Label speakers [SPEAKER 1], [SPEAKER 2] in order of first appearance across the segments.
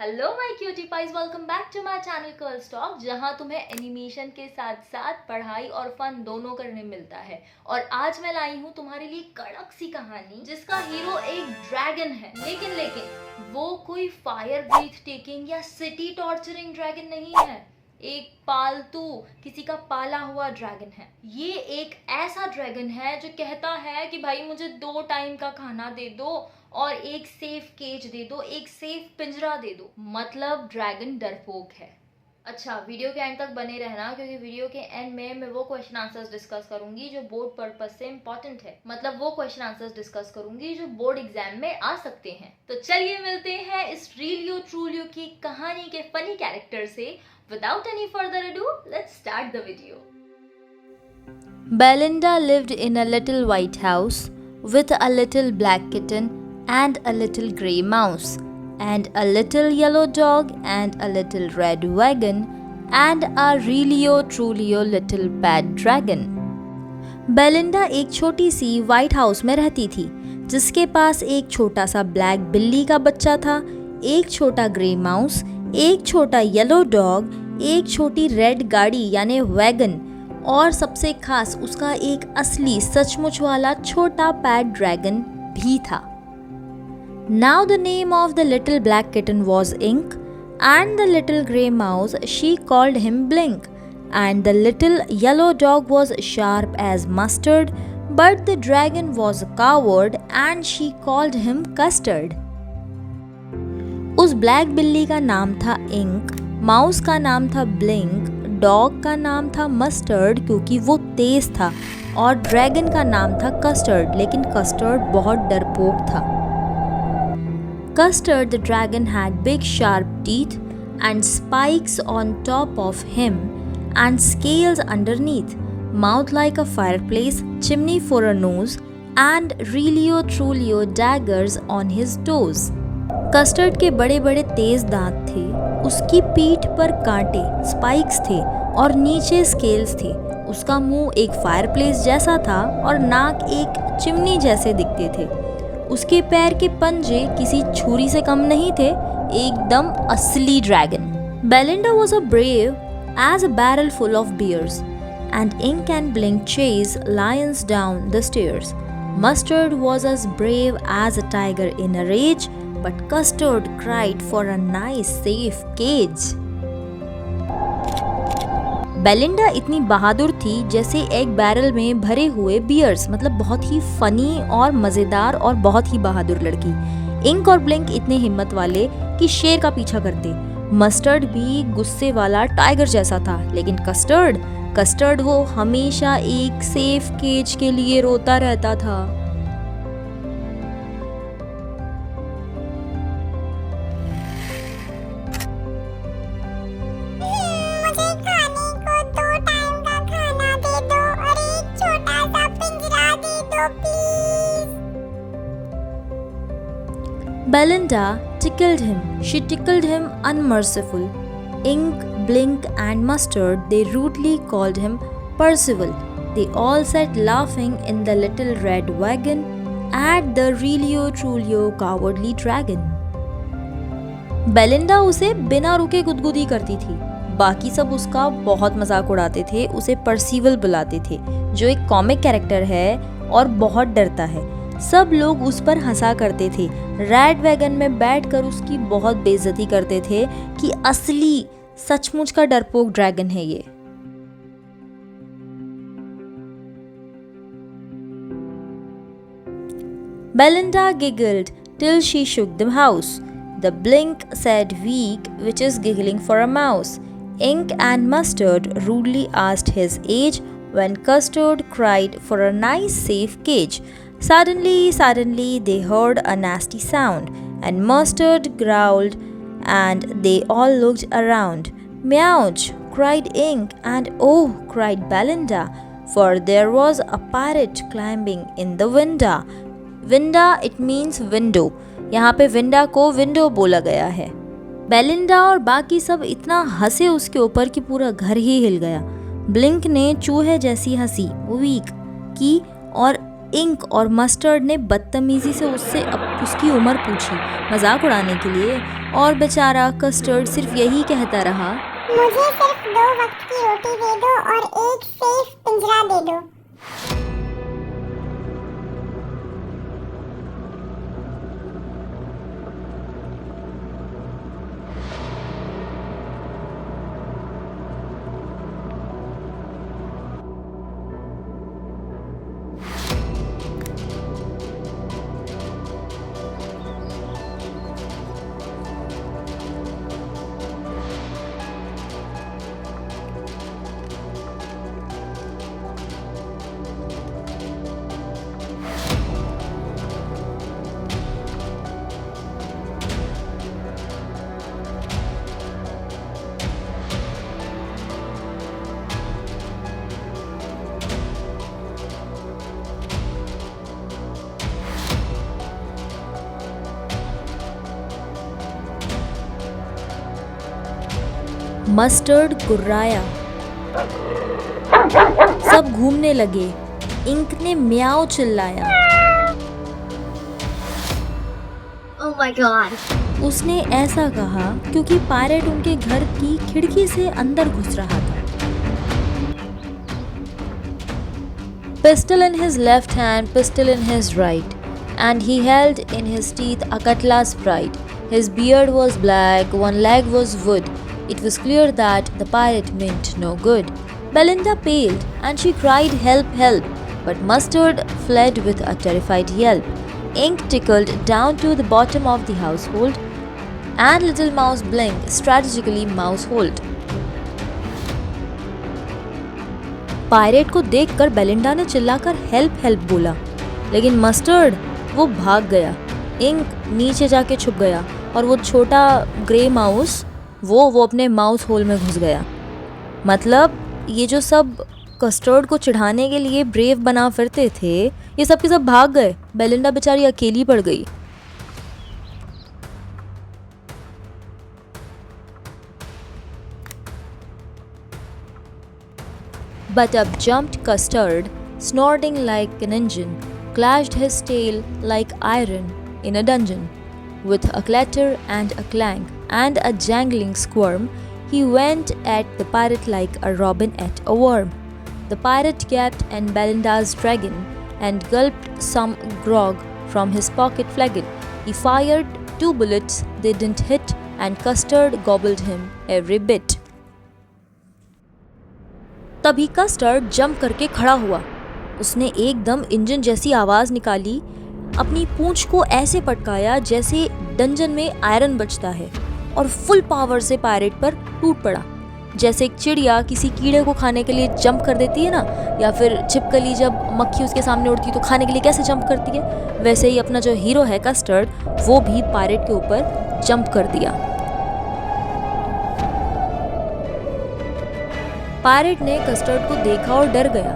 [SPEAKER 1] Hello my cutie pies, welcome back to my channel curls talk, जहां तुम्हें animation के साथ साथ पढ़ाई और फन दोनों करने मिलता है। और आज मैं लाई हूं तुम्हारे लिए कड़क सी कहानी जिसका हीरो एक ड्रैगन है, लेकिन वो कोई फायर ब्रीथ टेकिंग या सिटी टॉर्चरिंग ड्रैगन नहीं है। एक पालतू, किसी का पाला हुआ ड्रैगन है। ये एक ऐसा ड्रैगन है जो कहता है कि भाई मुझे 2 टाइम का खाना दे दो और एक सेफ केज दे दो, एक सेफ पिंजरा दे दो। मतलब ड्रैगन डरपोक है। अच्छा, वीडियो के एंड तक बने रहना, क्योंकि वीडियो के एंड में मैं वो क्वेश्चन आंसर्स डिस्कस करूंगी जो बोर्ड पर्पस से इंपॉर्टेंट है। मतलब वो क्वेश्चन आंसर्स डिस्कस करूंगी जो बोर्ड एग्जाम में आ सकते हैं। तो चलिए मिलते हैं इस रियल यू ट्रू यू की कहानी के फनी कैरेक्टर से। Without any further ado, let's start the video.
[SPEAKER 2] Belinda lived in a little white house with a little black kitten and a little grey mouse and a little yellow dog and a little red wagon and a realio trulio little pet dragon. Belinda एक छोटी सी white house में रहती थी जिसके पास एक छोटा सा black बिल्ली का बच्चा था, एक छोटा ग्रे माउस, एक छोटा येलो डॉग, एक छोटी रेड गाड़ी यानी वैगन और सबसे खास उसका एक असली सचमुच वाला छोटा पैट ड्रैगन भी था। Now the name of the little black kitten was Ink and the little grey mouse she called him Blink and the little yellow dog was sharp as mustard but the dragon was a coward and she called him Custard. उस black बिल्ली का नाम था ink, mouse का नाम था blink, dog का नाम था मस्टर्ड क्योंकि वो तेज था और ड्रैगन का नाम था कस्टर्ड, लेकिन कस्टर्ड बहुत डरपोक था। Custard the dragon had big sharp teeth and spikes on top of him and scales underneath, mouth like a fireplace, chimney for a knows and रीलियो ट्रूलियो daggers on his toes. Custard के बड़े बड़े तेज दांत थे, उसकी पीठ पर कांटे स्पाइक्स थे और नीचे स्केल्स थे। उसका मुंह एक फायरप्लेस जैसा था और नाक एक चिमनी जैसे दिखते थे। उसके पैर के पंजे किसी छुरी से कम नहीं थे, एकदम असली dragon. Belinda was a brave as a barrel full of bears and Ink and Blink chased lions down the stairs. Mustard was as brave as a tiger in a rage but Custard cried for a nice safe cage. Belinda इतनी बहादुर थी जैसे एक barrel में भरे हुए bears, मतलब बहुत ही funny और मजेदार और बहुत ही बहादुर लड़की। इंक और ब्लिंक इतने हिम्मत वाले कि शेर का पीछा करते। मस्टर्ड भी गुस्से वाला टाइगर जैसा था, लेकिन कस्टर्ड वो हमेशा एक सेफ केज के लिए रोता रहता था। Belinda tickled him. She tickled him unmerciful. Ink, Blink and Mustard, they rudely called him Percival. They all sat laughing in the little red wagon at the Realio Trulio cowardly dragon. Belinda उसे बिना रुके गुदगुदी करती थी। बाकी सब उसका बहुत मजाक उड़ाते थे, उसे परसिवल बुलाते थे जो एक कॉमिक कैरेक्टर है और बहुत डरता है। सब लोग उस पर हंसा करते थे। रेड वैगन में बैठकर उसकी बहुत बेइज्जती करते थे कि असली सचमुच का डरपोक ड्रैगन है ये। Belinda giggled till she shook the house. The Blink said weak, which is giggling for a mouse. Ink and Mustard rudely asked his age when Custard cried for a nice safe cage. Suddenly they heard a nasty sound and Mustard growled and they all looked around. Meouch, cried Ink and oh, cried Belinda, for there was a pirate climbing in the window. Window, it means window. यहाँ पे विंडा को window बोला गया है। Belinda और बाकी सब इतना हंसे उसके ऊपर कि पूरा घर ही हिल गया। ब्लिंक ने चूहे जैसी हंसी वीक की और इंक और मस्टर्ड ने बदतमीजी से उससे उसकी उम्र पूछी, मजाक उड़ाने के लिए, और बेचारा कस्टर्ड सिर्फ यही कहता रहा,
[SPEAKER 3] मुझे सिर्फ 2 वक्त की रोटी दे दो और एक सेफ पिंजरा दे दो।
[SPEAKER 2] मस्टर्ड गुर्राया, सब घूमने लगे। इंक ने म्याओ चिल्लाया।
[SPEAKER 1] Oh my God!
[SPEAKER 2] उसने ऐसा कहा क्योंकि पायरेट उनके घर की खिड़की से अंदर घुस रहा था। Pistol in his left hand, pistol in his right, and he held in his teeth a cutlass bright. His beard was black, one leg was wood. It was clear that the pirate meant no good. Belinda paled, and she cried, "Help, help!" But Mustard fled with a terrified yelp. Ink tickled down to the bottom of the household, and Little Mouse blinked strategically mousehold. Pirate को देखकर Belinda ने चिल्लाकर help help बोला, लेकिन mustard वो भाग गया। Ink नीचे जाके छुप गया और वो छोटा ग्रे माउस वो अपने माउस होल में घुस गया। मतलब ये जो सब कस्टर्ड को चिढ़ाने के लिए ब्रेव बना फिरते थे, ये सब के सब भाग गए। बेलिंडा बेचारी अकेली पड़ गई। But up jumped Custard, snorting like an engine, clashed his tail like iron in a dungeon. With a clatter and a clang and a jangling squirm, he went at the pirate like a robin at a worm. The pirate gaped at Belinda's dragon and gulped some grog from his pocket flagon. He fired 2 bullets, they didn't hit, and Custard gobbled him every bit. तभी custard jump करके खड़ा हुआ। उसने एकदम engine जैसी आवाज निकाली, अपनी पूंछ को ऐसे पटकाया जैसे डंजन में आयरन बजता है, और फुल पावर से पायरेट पर टूट पड़ा। जैसे एक चिड़िया किसी कीड़े को खाने के लिए जंप कर देती है ना, या फिर छिपकली जब मक्खी उसके सामने उड़ती है तो खाने के लिए कैसे जंप करती है, वैसे ही अपना जो हीरो है कस्टर्ड, वो भी पायरेट के ऊपर जंप कर दिया। पायरेट ने कस्टर्ड को देखा और डर गया।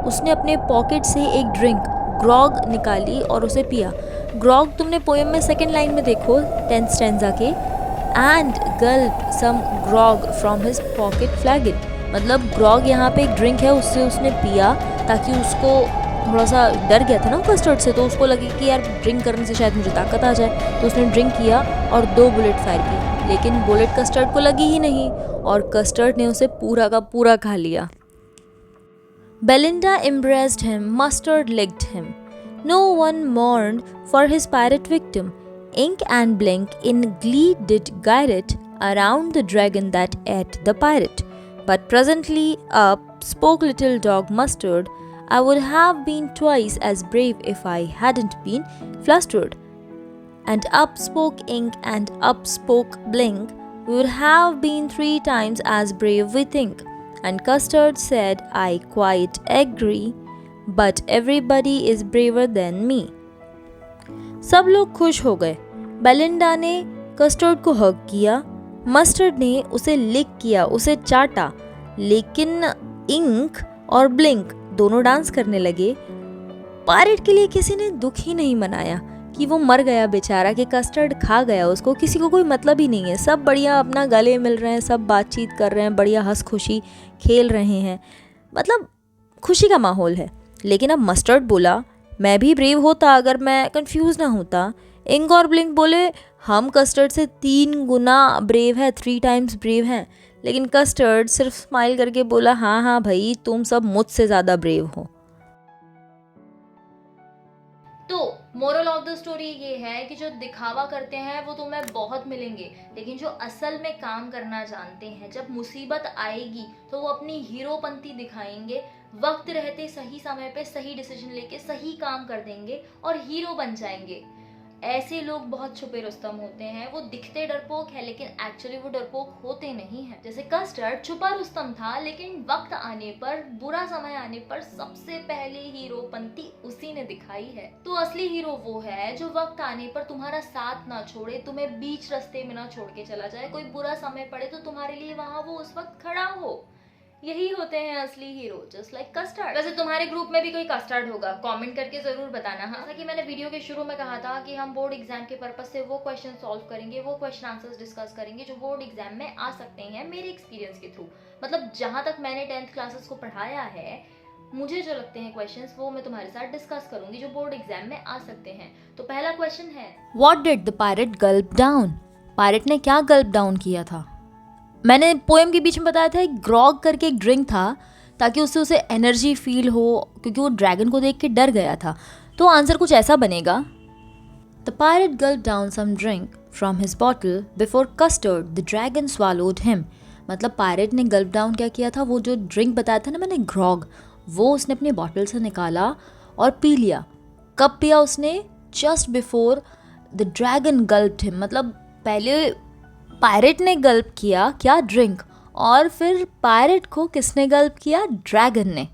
[SPEAKER 2] उसने अपने पॉकेट से एक ड्रिंक ग्रॉग निकाली और उसे पिया। ग्रॉग तुमने पोएम में सेकंड लाइन में देखो 10th स्टैंजा के, and gulp some grog from his pocket flagon. मतलब ग्रॉग यहाँ पे एक ड्रिंक है, उससे उसने पिया ताकि उसको थोड़ा सा डर गया था ना कस्टर्ड से, तो उसको लगे कि यार ड्रिंक करने से शायद मुझे ताकत आ जाए, तो उसने ड्रिंक किया और 2 बुलेट फायर की, लेकिन बुलेट कस्टर्ड को लगी ही नहीं और कस्टर्ड ने उसे पूरा का पूरा खा लिया। Belinda embraced him, Mustard licked him. No one mourned for his pirate victim. Ink and Blink in glee did gyre around the dragon that ate the pirate. But presently up spoke little dog Mustard, "I would have been twice as brave if I hadn't been flustered." And up spoke Ink and up spoke Blink, "We would have been 3 times as brave, we think." And Custard said, "I quite agree, but everybody is braver than me." सब लोग खुश हो गए। Belinda ने custard को हग किया, mustard ने उसे लिक किया, उसे चाटा, लेकिन इंक और ब्लिंक दोनों डांस करने लगे। पायरेट के लिए किसी ने दुख ही नहीं मनाया कि वो मर गया बेचारा, कि कस्टर्ड खा गया उसको। किसी को कोई मतलब ही नहीं है, सब बढ़िया अपना गले मिल रहे हैं, सब बातचीत कर रहे हैं, बढ़िया हंस खुशी खेल रहे हैं, मतलब खुशी का माहौल है। लेकिन अब मस्टर्ड बोला, मैं भी ब्रेव होता अगर मैं कंफ्यूज ना होता। इंक और ब्लिंक बोले हम कस्टर्ड से 3 गुना ब्रेव है, 3 टाइम्स ब्रेव हैं। लेकिन कस्टर्ड सिर्फ स्माइल करके बोला हाँ हाँ भाई तुम सब मुझसे ज़्यादा ब्रेव हो।
[SPEAKER 1] तो मोरल ऑफ द स्टोरी ये है कि जो दिखावा करते हैं वो तुम्हें बहुत मिलेंगे, लेकिन जो असल में काम करना जानते हैं, जब मुसीबत आएगी तो वो अपनी हीरोपंती दिखाएंगे, वक्त रहते सही समय पे सही डिसीजन लेके सही काम कर देंगे और हीरो बन जाएंगे। ऐसे लोग बहुत छुपे रुस्तम होते हैं, वो दिखते डरपोक है लेकिन एक्चुअली वो डरपोक होते नहीं हैं। जैसे कस्टर्ड छुपा रुस्तम था, लेकिन वक्त आने पर, बुरा समय आने पर सबसे पहले हीरोपंती उसी ने दिखाई है। तो असली हीरो वो है जो वक्त आने पर तुम्हारा साथ ना छोड़े, तुम्हें बीच रास्ते में ना छोड़ के चला जाए, कोई बुरा समय पड़े तो तुम्हारे लिए वहां वो उस वक्त खड़ा हो। यही होते हैं असली हीरो, जस्ट लाइक कस्टर्ड। वैसे तुम्हारे ग्रुप में भी कोई कस्टर्ड होगा, कमेंट करके जरूर बताना। हाँ, जैसा कि मैंने वीडियो के शुरू में कहा था कि हम बोर्ड एग्जाम के पर्पज से वो क्वेश्चन सॉल्व करेंगे, वो क्वेश्चन आंसर्स डिस्कस करेंगे जो बोर्ड एग्जाम में आ सकते हैं मेरे एक्सपीरियंस के थ्रू। मतलब जहां तक मैंने 10th क्लासेस को पढ़ाया है, मुझे जो लगते हैं क्वेश्चंस वो मैं तुम्हारे साथ डिस्कस करूंगी जो बोर्ड एग्जाम में आ सकते हैं। तो पहला क्वेश्चन है,
[SPEAKER 2] What did the pirate gulp down? Pirate ने क्या गल्प डाउन किया था? मैंने पोएम के बीच में बताया था एक ग्रॉग करके एक ड्रिंक था ताकि उससे उसे एनर्जी फील हो, क्योंकि वो ड्रैगन को देख के डर गया था। तो आंसर कुछ ऐसा बनेगा, the pirate gulp down some drink from his bottle before Custard the dragon swallowed him. मतलब पायरेट ने गल्प डाउन क्या किया था, वो जो ड्रिंक बताया था ना मैंने ग्रॉग, वो उसने अपने बॉटल से निकाला और पी लिया। कब पिया उसने? Just before the dragon gulped him. मतलब पहले पायरेट ने गल्प किया क्या, ड्रिंक, और फिर पायरेट को किसने गल्प किया? ड्रैगन ने।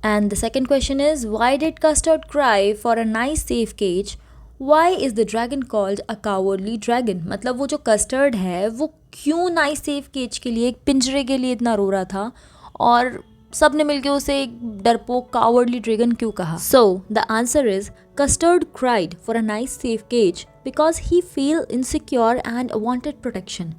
[SPEAKER 2] And the second question is, why did Custard cry for a nice safe cage? Why is the dragon called a cowardly dragon? मतलब वो जो कस्टर्ड है वो क्यों नाइस सेफ केज के लिए, एक पिंजरे के लिए इतना रो रहा था, और सब ने मिलकर उसे एक डरपोक कावर्डली ड्रैगन क्यों कहा? So the answer is, custard cried for a nice safe cage because he felt insecure and wanted protection.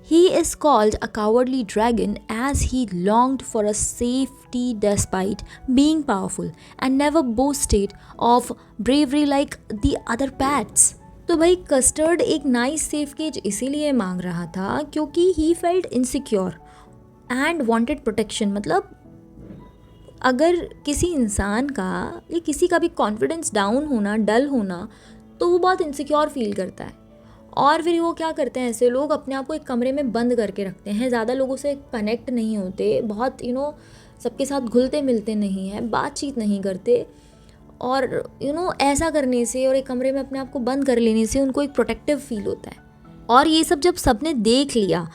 [SPEAKER 2] He is called a cowardly dragon as he longed for a safety despite being powerful and never boasted of bravery like the other pets. तो भाई custard एक nice safe cage इसीलिए मांग रहा था क्योंकि he felt insecure and wanted protection. मतलब अगर किसी इंसान का या किसी का भी कॉन्फिडेंस डाउन होना, डल होना, तो वो बहुत इनसिक्योर फील करता है, और फिर वो क्या करते हैं, ऐसे लोग अपने आप को एक कमरे में बंद करके रखते हैं, ज़्यादा लोगों से कनेक्ट नहीं होते, बहुत सबके साथ घुलते मिलते नहीं हैं, बातचीत नहीं करते, और ऐसा करने से और एक कमरे में अपने आप को बंद कर लेने से उनको एक प्रोटेक्टिव फील होता है। और ये सब जब सबने देख लिया,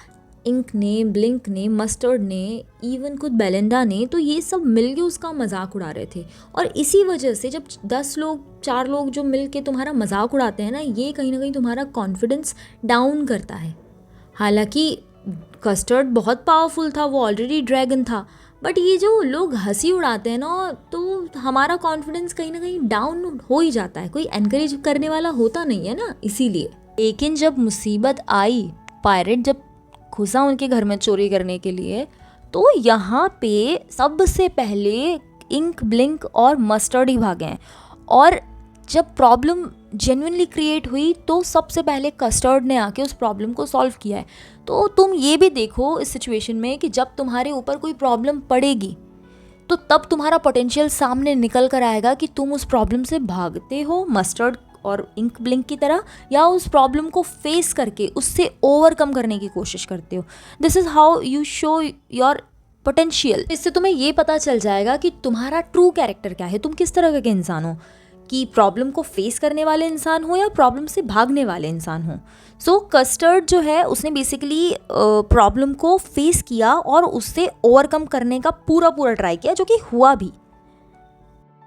[SPEAKER 2] इंक ने, ब्लिंक ने, मस्टर्ड ने, इवन खुद बेलिंडा ने, तो ये सब मिलके उसका मजाक उड़ा रहे थे। और इसी वजह से जब 10 लोग, 4 लोग जो मिलके तुम्हारा मजाक उड़ाते हैं ना, ये कहीं ना कहीं तुम्हारा कॉन्फिडेंस डाउन करता है। हालांकि कस्टर्ड बहुत पावरफुल था, वो ऑलरेडी ड्रैगन था, बट ये जो लोग हंसी उड़ाते हैं ना, तो हमारा कॉन्फिडेंस कहीं ना कहीं डाउन हो ही जाता है, कोई एनकरेज करने वाला होता नहीं है ना, इसीलिए। लेकिन जब मुसीबत आई, पायरेट जब घुसा उनके घर में चोरी करने के लिए, तो यहाँ पे सबसे पहले इंक, ब्लिंक और मस्टर्ड ही भागे हैं। और जब प्रॉब्लम जेन्युइनली क्रिएट हुई तो सबसे पहले कस्टर्ड ने आके उस प्रॉब्लम को सॉल्व किया है। तो तुम ये भी देखो इस सिचुएशन में कि जब तुम्हारे ऊपर कोई प्रॉब्लम पड़ेगी तो तब तुम्हारा पोटेंशियल सामने निकल कर आएगा कि तुम उस प्रॉब्लम से भागते हो मस्टर्ड और इंक ब्लिंक की तरह, या उस प्रॉब्लम को फेस करके उससे ओवरकम करने की कोशिश करते हो। This is how you show your potential. इससे तुम्हें ये पता चल जाएगा कि तुम्हारा ट्रू कैरेक्टर क्या है, तुम किस तरह के इंसान हो, कि प्रॉब्लम को फेस करने वाले इंसान हो या प्रॉब्लम से भागने वाले इंसान हो। सो कस्टर्ड जो है उसने बेसिकली प्रॉब्लम को फेस किया और उससे ओवरकम करने का पूरा ट्राई किया, जो कि हुआ भी।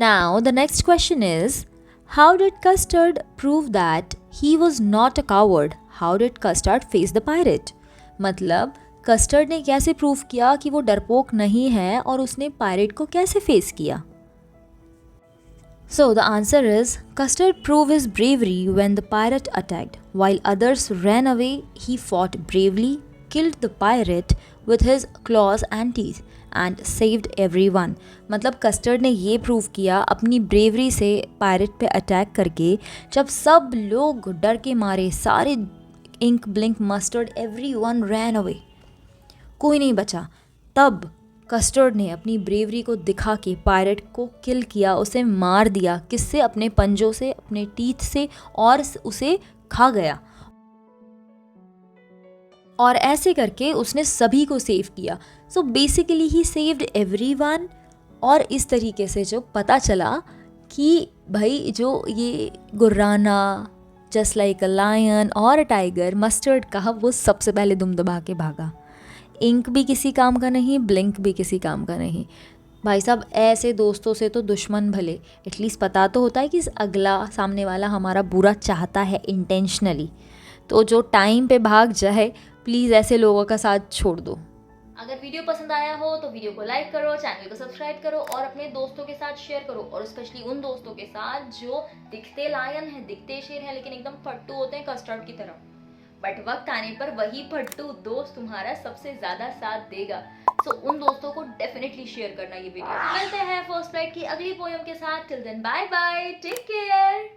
[SPEAKER 2] Now the next question is, how did Custard prove that he was not a coward? How did Custard face the pirate? मतलब कस्टर्ड ने कैसे प्रूव किया कि वो डरपोक नहीं है और उसने पायरेट को कैसे फेस किया? So the answer is, Custard proved his bravery when the pirate attacked. While others ran away, he fought bravely, killed the pirate with his claws and teeth, and saved everyone. मतलब custard ने ये prove किया अपनी bravery से pirate पे attack करके, जब सब लोग डर के मारे, सारे Ink Blink Mustard everyone ran away, कोई नहीं बचा, तब कस्टर्ड ने अपनी ब्रेवरी को दिखा के पायरेट को किल किया, उसे मार दिया। किससे? अपने पंजों से, अपने टीथ से, और उसे खा गया। और ऐसे करके उसने सभी को सेव किया। सो बेसिकली ही सेव्ड एवरीवन। और इस तरीके से जो पता चला कि भाई जो ये गुर्राना, जस्ट लाइक अ लायन और अ टाइगर, मस्टर्ड कहा, वो सबसे पहले दुम दबा के भागा। इंक भी किसी काम का नहीं, ब्लिंक भी किसी काम का नहीं। भाई साहब, ऐसे दोस्तों से तो दुश्मन भले, एटलीस्ट पता तो होता है कि अगला सामने वाला हमारा बुरा चाहता है इंटेंशनली। तो जो टाइम पे भाग जाए, प्लीज़ ऐसे लोगों का साथ छोड़ दो।
[SPEAKER 1] अगर वीडियो पसंद आया हो तो वीडियो को लाइक करो, चैनल को सब्सक्राइब करो और अपने दोस्तों के साथ शेयर करो, और स्पेशली उन दोस्तों के साथ जो दिखते लायन है, दिखते शेर है, लेकिन एकदम फट्टू होते हैं कस्टर्ड की तरह। बट वक्त आने पर वही फट्टू दोस्त तुम्हारा सबसे ज्यादा साथ देगा। सो उन दोस्तों को डेफिनेटली शेयर करना ये वीडियो। मिलते हैं फर्स्ट फ्लाइट की अगली पोयम के साथ। Till then bye bye, take care.